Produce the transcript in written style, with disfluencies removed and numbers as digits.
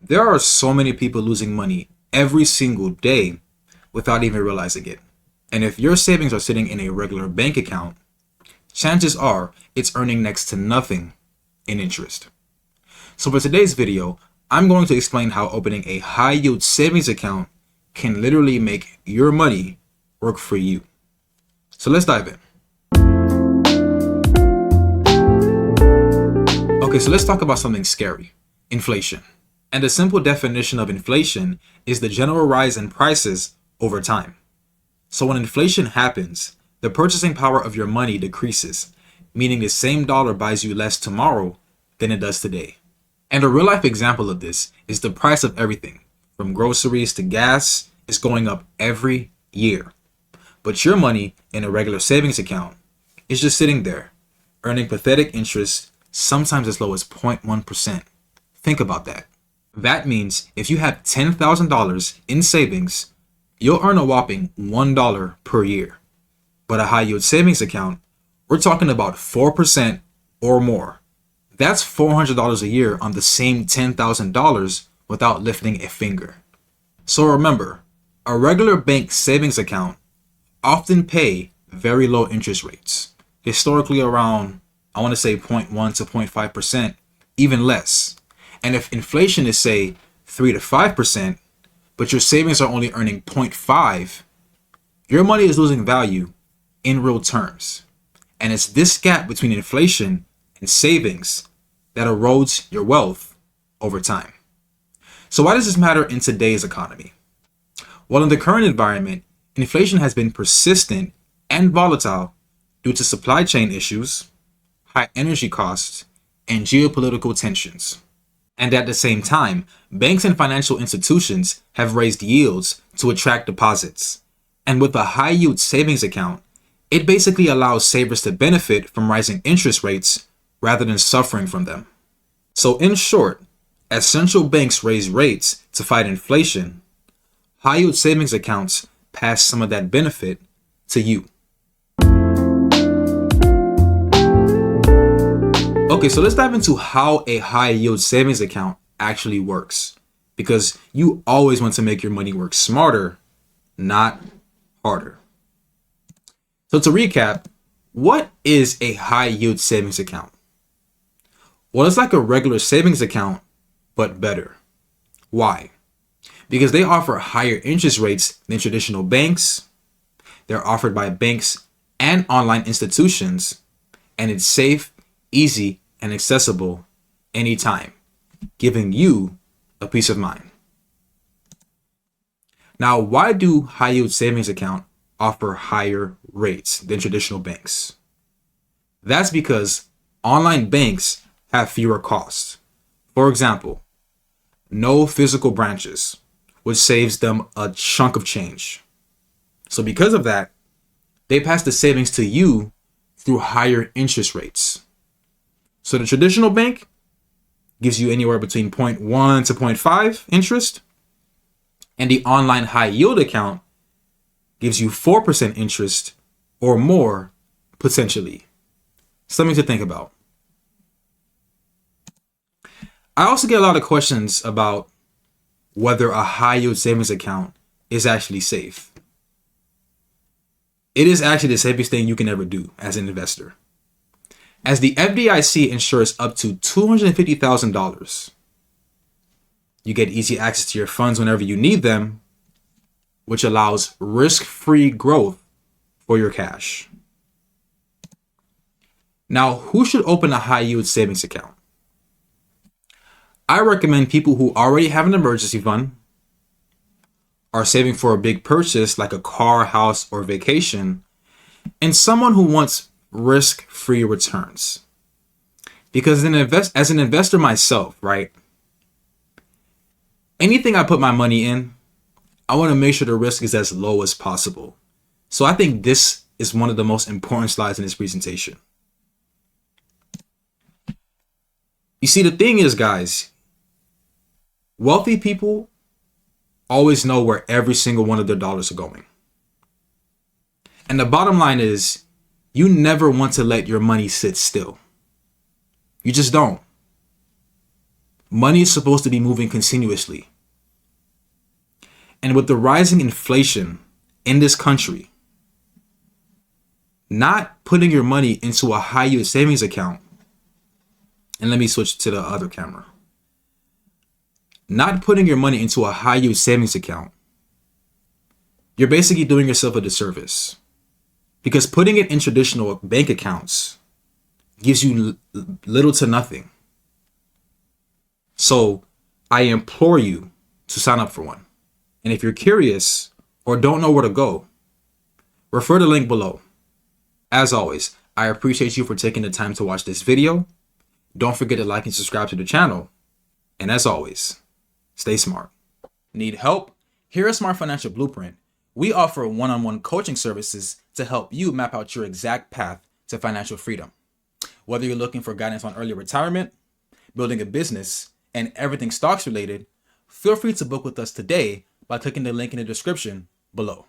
There are so many people losing money every single day without even realizing it. And if your savings are sitting in a regular bank account, chances are it's earning next to nothing in interest. So for today's video, I'm going to explain how opening a high yield savings account can literally make your money work for you. So let's dive in. Okay, so let's talk about something scary: inflation. And the simple definition of inflation is the general rise in prices over time. So when inflation happens, the purchasing power of your money decreases, meaning the same dollar buys you less tomorrow than it does today. And a real life example of this is the price of everything, from groceries to gas, is going up every year. But your money in a regular savings account is just sitting there, earning pathetic interest, sometimes as low as 0.1%. Think about that. That means if you have $10,000 in savings, you'll earn a whopping $1 per year. But a high yield savings account, we're talking about 4% or more. That's $400 a year on the same $10,000 without lifting a finger. So remember, a regular bank savings account often pay very low interest rates, historically around, I want to say 0.1 to 0.5%, even less. And if inflation is, say, 3 to 5%, but your savings are only earning 0.5, your money is losing value in real terms. And it's this gap between inflation and savings that erodes your wealth over time. So why does this matter in today's economy? Well, in the current environment, inflation has been persistent and volatile due to supply chain issues, high energy costs, and geopolitical tensions. And at the same time, banks and financial institutions have raised yields to attract deposits. And with a high yield savings account, it basically allows savers to benefit from rising interest rates rather than suffering from them. So in short, as central banks raise rates to fight inflation, high yield savings accounts pass some of that benefit to you. Okay, so let's dive into how a high yield savings account actually works, because you always want to make your money work smarter, not harder. So to recap, what is a high yield savings account? Well, it's like a regular savings account, but better. Why? Because they offer higher interest rates than traditional banks. They're offered by banks and online institutions, and it's safe, easy, and accessible anytime, giving you a peace of mind. Now, why do high yield savings account offer higher rates than traditional banks? That's because online banks have fewer costs. For example, no physical branches, which saves them a chunk of change. So because of that, they pass the savings to you through higher interest rates. So the traditional bank gives you anywhere between 0.1 to 0.5 interest, and the online high yield account gives you 4% interest or more potentially. Something to think about. I also get a lot of questions about whether a high yield savings account is actually safe. It is actually the safest thing you can ever do as an investor, as the FDIC insures up to $250,000. You get easy access to your funds whenever you need them, which allows risk-free growth for your cash. Now, who should open a high yield savings account? I recommend people who already have an emergency fund, are saving for a big purchase like a car, house, or vacation, and someone who wants risk-free returns. Because as an investor myself, right? Anything I put my money in, I want to make sure the risk is as low as possible. So I think this is one of the most important slides in this presentation. You see, the thing is, guys, wealthy people always know where every single one of their dollars are going. And the bottom line is, you never want to let your money sit still. You just don't. Money is supposed to be moving continuously. And with the rising inflation in this country, not putting your money into a high yield savings account, and let me switch to the other camera. Not putting your money into a high yield savings account, you're basically doing yourself a disservice, because putting it in traditional bank accounts gives you little to nothing. So I implore you to sign up for one. And if you're curious or don't know where to go, refer the link below. As always, I appreciate you for taking the time to watch this video. Don't forget to like and subscribe to the channel. And as always, stay smart. Need help? Here at Smart Financial Blueprint, we offer one-on-one coaching services to help you map out your exact path to financial freedom. Whether you're looking for guidance on early retirement, building a business, and everything stocks related, feel free to book with us today by clicking the link in the description below.